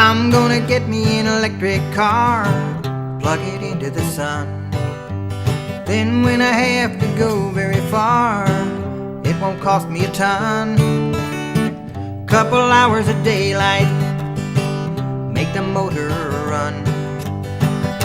I'm gonna get me an electric car, plug it into the sun. Then when I have to go very far, it won't cost me a ton. Couple hours of daylight, make the motor run.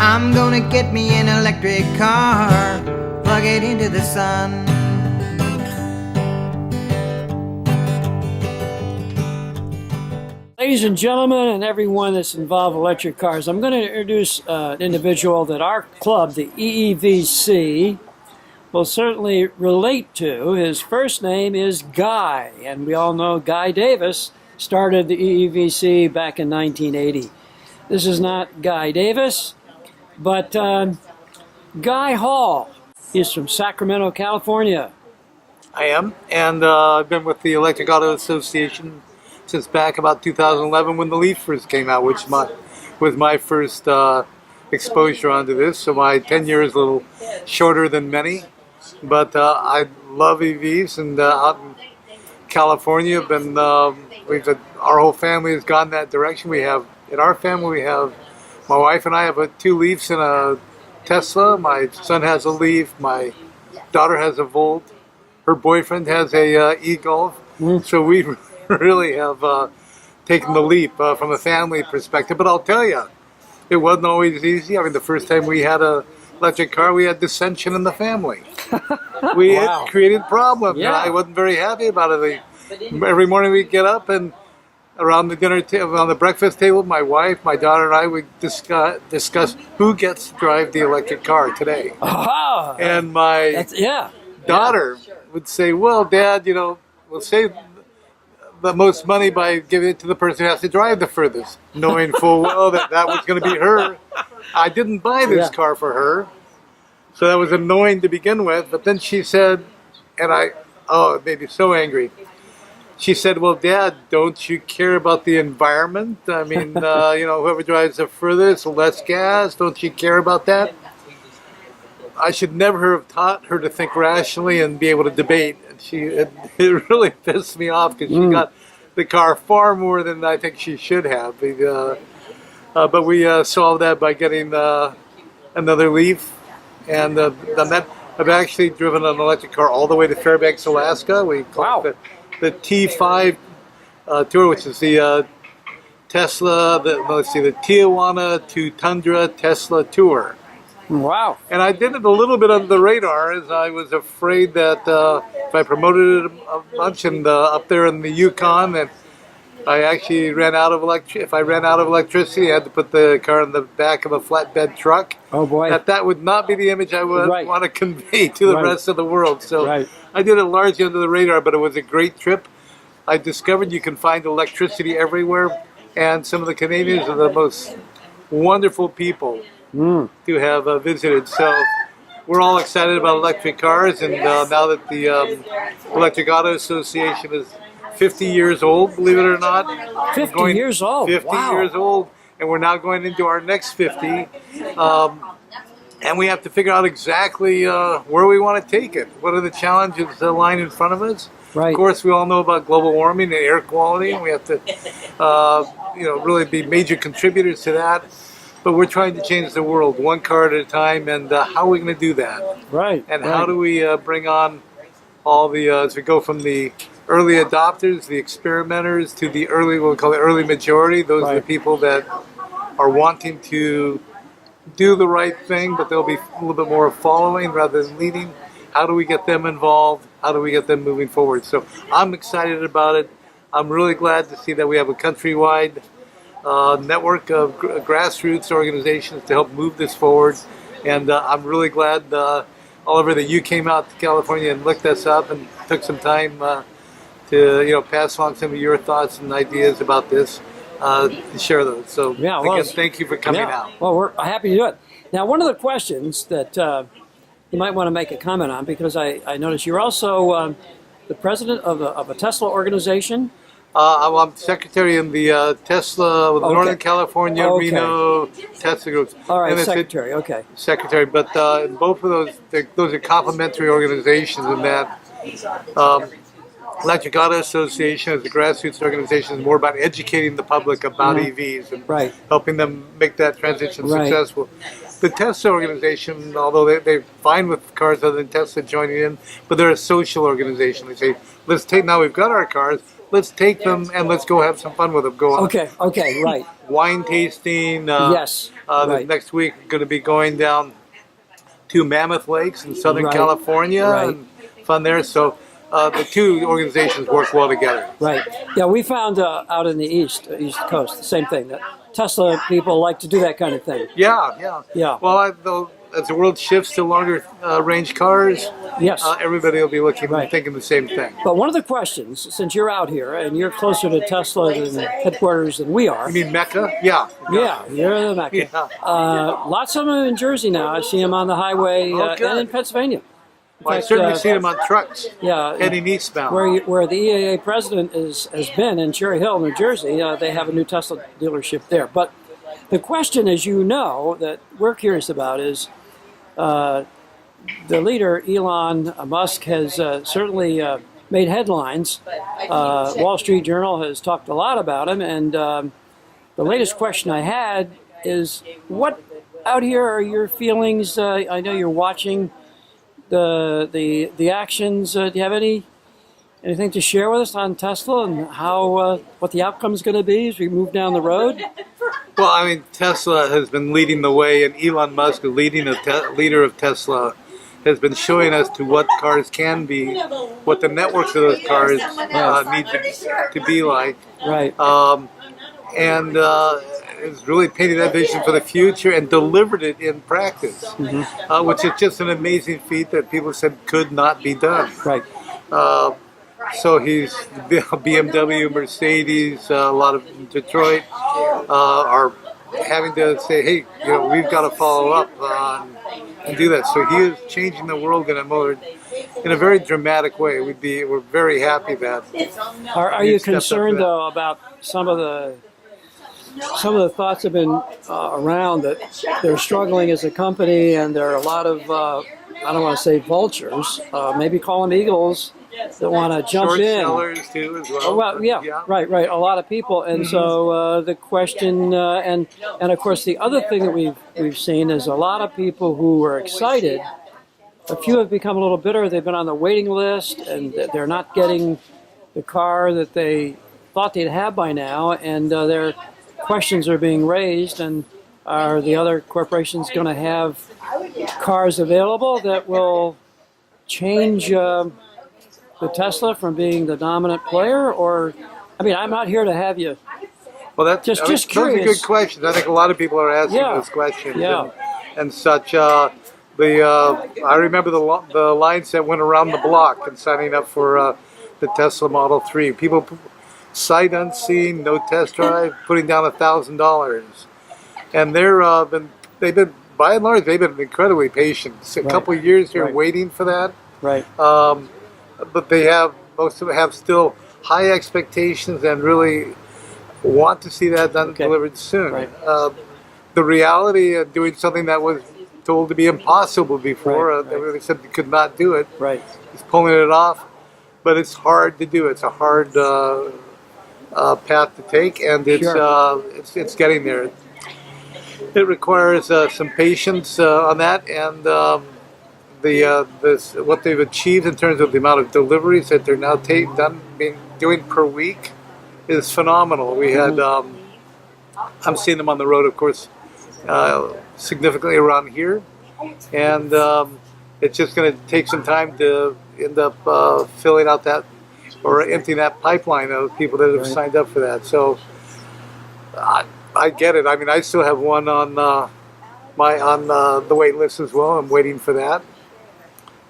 I'm gonna get me an electric car, plug it into the sun. Ladies and gentlemen, and everyone that's involved with electric cars, I'm going to introduce an individual that our club, the EEVC, will certainly relate to. His first name is Guy, and we all know Guy Davis started the EEVC back in 1980. This is not Guy Davis, but Guy Hall. He's from Sacramento, California. I am, and I've been with the Electric Auto Association since back about 2011 when the Leaf first came out, which was my first exposure onto this. So my tenure is a little shorter than many, but I love EVs, and out in California, our whole family has gone that direction. We have in our family, my wife and I have 2 Leafs and a Tesla. My son has a Leaf. My daughter has a Volt. Her boyfriend has a e-Golf. So we really have taken the leap from a family perspective. But I'll tell you, it wasn't always easy. I mean, the first time we had an electric car, we had dissension in the family. It created problems. Yeah. I wasn't very happy about it. Every morning we'd get up, and around the dinner table, on the breakfast table, my wife, my daughter, and I would discuss who gets to drive the electric car today. Oh, And my daughter would say, "Well, Dad, we'll save the most money by giving it to the person who has to drive the furthest," knowing full well that was going to be her. I didn't buy this car for her, so that was annoying to begin with. But then she said, and it made me so angry. She said, "Well, Dad, don't you care about the environment? I mean, whoever drives the furthest, less gas, don't you care about that?" I should never have taught her to think rationally and be able to debate. It really pissed me off because she got the car far more than I think she should have. But we solved that by getting another Leaf, and done that. I've actually driven an electric car all the way to Fairbanks, Alaska. We call it the T5 tour, which is the Tesla. The Tijuana to Tundra Tesla tour. wow. And I did it a little bit under the radar, as I was afraid that if I promoted it a bunch and up there in the Yukon, that I actually ran out of if I ran out of electricity, I had to put the car in the back of a flatbed truck. Oh boy. That would not be the image I would want to convey to the rest of the world. So I did it largely under the radar, but it was a great trip. I discovered you can find electricity everywhere, and some of the Canadians are the most wonderful people to have visited. So we're all excited about electric cars, and now that the Electric Auto Association is 50 years old, believe it or not. 50 years old. 50 years old, and we're now going into our next 50. And we have to figure out exactly where we want to take it. What are the challenges that lie in front of us? Of course, we all know about global warming and air quality, and we have to really be major contributors to that. But we're trying to change the world one car at a time, and how are we going to do that? And how do we bring on all the, as we go from the early adopters, the experimenters, to the what we call the early majority. Those are the people that are wanting to do the right thing, but they'll be a little bit more following rather than leading. How do we get them involved? How do we get them moving forward? So I'm excited about it. I'm really glad to see that we have a countrywide network of grassroots organizations to help move this forward. And I'm really glad, Oliver, that you came out to California and looked us up and took some time to pass along some of your thoughts and ideas about this, to share those. So again, thank you for coming out. Well, we're happy to do it. Now, one of the questions that you might want to make a comment on, because I noticed you're also the president of a Tesla organization. I'm secretary in the Tesla, Northern California, Reno Tesla groups. All right, secretary, Secretary, but both of those are complementary organizations in that Electric Auto Association as a grassroots organization is more about educating the public about EVs and helping them make that transition successful. The Tesla organization, although they're fine with cars other than Tesla joining in, but they're a social organization. They say, let's take, now we've got our cars, let's take them and let's go have some fun with them. Go on. Okay, right. Wine tasting. Yes. Next week, going to be going down to Mammoth Lakes in Southern California and fun there. So the two organizations work well together. Right. Yeah, we found out in the East Coast, the same thing, that Tesla people like to do that kind of thing. Yeah. Well, as the world shifts to longer range cars, everybody will be looking and thinking the same thing. But one of the questions, since you're out here and you're closer to Tesla than headquarters than we are. You mean Mecca? Yeah. Yeah, you're the Mecca. Yeah. Lots of them in Jersey now. I see them on the highway and in Pennsylvania. Well, I certainly see them on trucks heading eastbound. Where the EAA president has been in Cherry Hill, New Jersey, they have a new Tesla dealership there. But the question, as you know, that we're curious about is the leader, Elon Musk, has certainly made headlines. Wall Street Journal has talked a lot about him. And the latest question I had is, what out here are your feelings? I know you're watching the actions. Do you have anything to share with us on Tesla and how what the outcome is going to be as we move down the road? Well, I mean, Tesla has been leading the way, and Elon Musk, the leader of Tesla, has been showing us to what cars can be, what the networks of those cars need to be like. Right. And has really painted that vision for the future and delivered it in practice, which is just an amazing feat that people said could not be done. Right. So he's BMW, Mercedes, a lot of Detroit are having to say, hey, we've got to follow up and do that. So he is changing the world in a very dramatic way. We're very happy that. Are you concerned though about some of the thoughts have been around that they're struggling as a company, and there are a lot of I don't want to say vultures, maybe call them eagles, that want to jump Short in. sellers too, as well. Oh, well, yeah, right. A lot of people, and so the question, and of course the other thing that we've seen is a lot of people who were excited. A few have become a little bitter. They've been on the waiting list, and they're not getting the car that they thought they'd have by now, and their questions are being raised. And are the other corporations going to have cars available that will change the Tesla from being the dominant player? Or, I mean, I'm not here to have you. Well, that's just curious. Those are good questions. I think a lot of people are asking those questions and such. I remember the lines that went around the block and signing up for the Tesla Model 3. People, sight unseen, no test drive, putting down $1,000, and they've been by and large they've been incredibly patient. A couple of years here waiting for that. Right. But most of them have still high expectations and really want to see that delivered soon. Right. The reality of doing something that was told to be impossible before, they really said they could not do it. Right. He's pulling it off, but it's hard to do. It's a hard path to take, and it's getting there. It requires some patience on that, and what they've achieved in terms of the amount of deliveries that they're now doing per week is phenomenal. We had I'm seeing them on the road, of course, significantly around here, and it's just going to take some time to end up filling out that or emptying that pipeline of people that have signed up for that. So I get it. I mean, I still have one on the wait list as well. I'm waiting for that.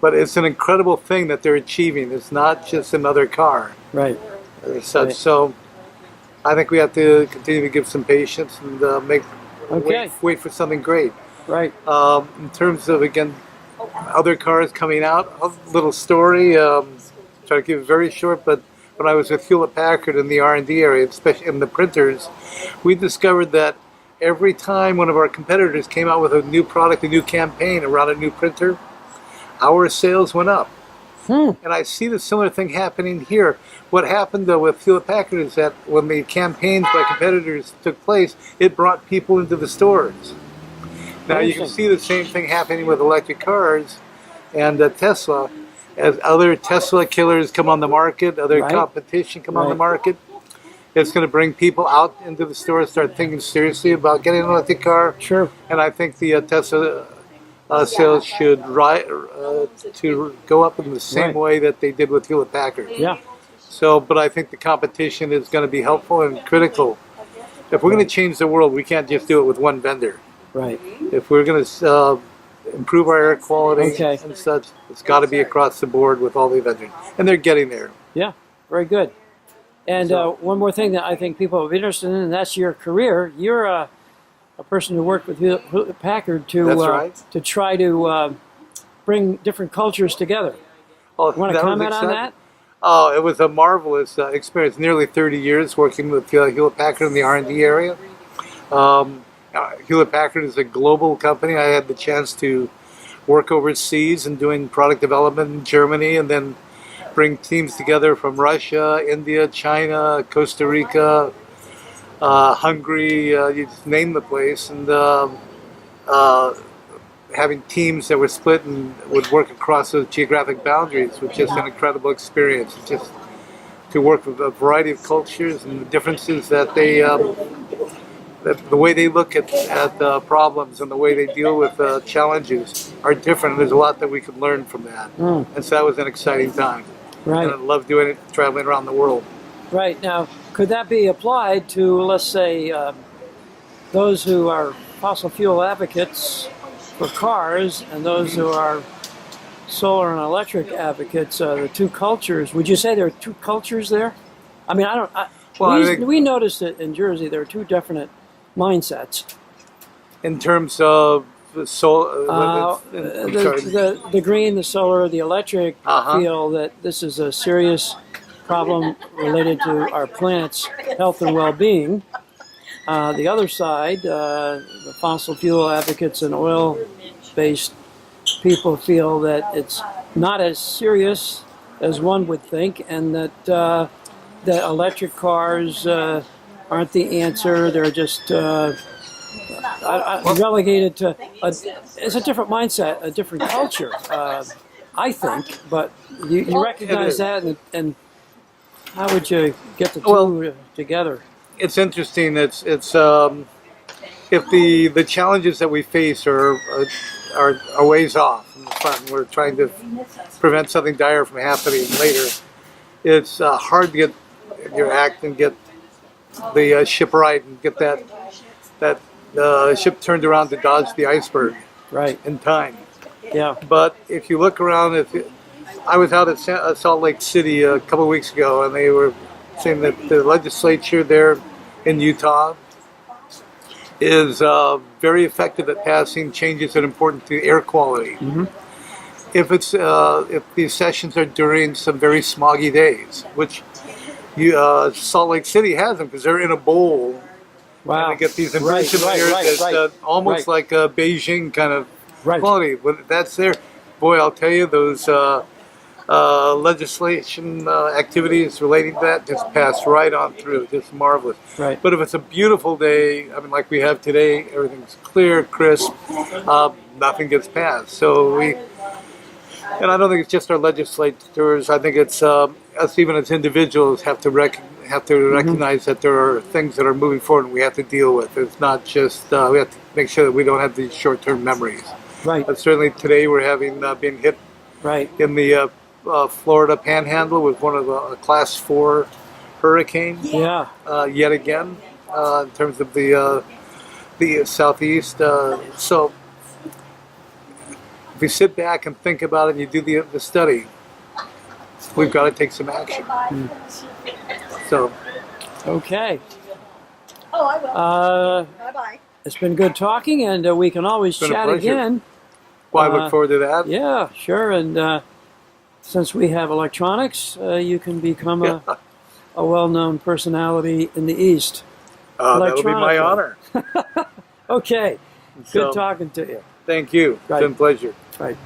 But it's an incredible thing that they're achieving. It's not just another car. Right. As such. Right. So I think we have to continue to give some patience and wait for something great. Right. In terms of, again, other cars coming out, a little story. Try to keep it very short, but when I was with Hewlett-Packard in the R&D area, especially in the printers, we discovered that every time one of our competitors came out with a new product, a new campaign around a new printer, our sales went up. And I see the similar thing happening here. What happened though with Hewlett-Packard is that when the campaigns by competitors took place, it brought people into the stores. Now you can see the same thing happening with electric cars and Tesla. As other Tesla killers come on the market, other competition come on the market, it's going to bring people out into the store, start thinking seriously about getting an electric car. Sure. And I think the Tesla sales should to go up in the same way that they did with Hewlett-Packard. Yeah. So, but I think the competition is going to be helpful and critical. If we're going to change the world, we can't just do it with one vendor. Right. If we're going to improve our air quality and such, it's got to be across the board with all the vendors. And they're getting there. Yeah, very good. And one more thing that I think people will be interested in, and that's your career. You're a person who worked with Hewlett-Packard to try to bring different cultures together. Oh, you want to comment on that? Oh, it was a marvelous experience. Nearly 30 years working with Hewlett-Packard in the R&D area. Hewlett-Packard is a global company. I had the chance to work overseas and doing product development in Germany, and then bring teams together from Russia, India, China, Costa Rica, Hungary, you just name the place, and having teams that were split and would work across those geographic boundaries was just an incredible experience. Just to work with a variety of cultures and the differences that they, the way they look at problems and the way they deal with challenges are different. There's a lot that we could learn from that, and so that was an exciting time. Right. And I love doing it, traveling around the world. Right. Now, could that be applied to, let's say, those who are fossil fuel advocates for cars and those who are solar and electric advocates, the two cultures? Would you say there are two cultures there? I mean, we noticed it in Jersey. There are two definite mindsets. In terms of the green, the solar, the electric feel that this is a serious problem related to our planet's health and well-being. The other side, the fossil fuel advocates and oil-based people feel that it's not as serious as one would think, and that that electric cars aren't the answer. They're just relegated to it's a different mindset, a different culture, I think. But you recognize that, and how would you get the two together? It's interesting. It's if the challenges that we face are ways off from the front, we're trying to prevent something dire from happening later. It's hard to get your act and get the ship right and get that ship turned around to dodge the iceberg in time. Yeah. But if you look around, I was out at Salt Lake City a couple of weeks ago, and they were saying that the legislature there in Utah is very effective at passing changes that are important to air quality. Mm-hmm. If these sessions are during some very smoggy days, which Salt Lake City has them because they're in a bowl. Wow. And they get these inversion layers that's almost like a Beijing kind of quality. But that's there. Boy, I'll tell you, those legislation activities relating to that just pass right on through. Just marvelous. Right. But if it's a beautiful day, I mean, like we have today, everything's clear, crisp, nothing gets passed. So and I don't think it's just our legislators. I think it's us, even as individuals, have to recognize that there are things that are moving forward and we have to deal with. It's not just we have to make sure that we don't have these short-term memories. Right. But certainly today we're having been hit in the Florida Panhandle with one of a Class 4 hurricane. Yeah. Yet again, in terms of the southeast. So if we sit back and think about it and you do the study, we've got to take some action. So. Okay. Oh, I will. Bye-bye. It's been good talking, and we can always chat again. Well, I look forward to that. Yeah, sure. And since we have electronics, you can become a well-known personality in the East. That would be my honor. Okay. Good talking to you. Thank you. It's been a pleasure. Right.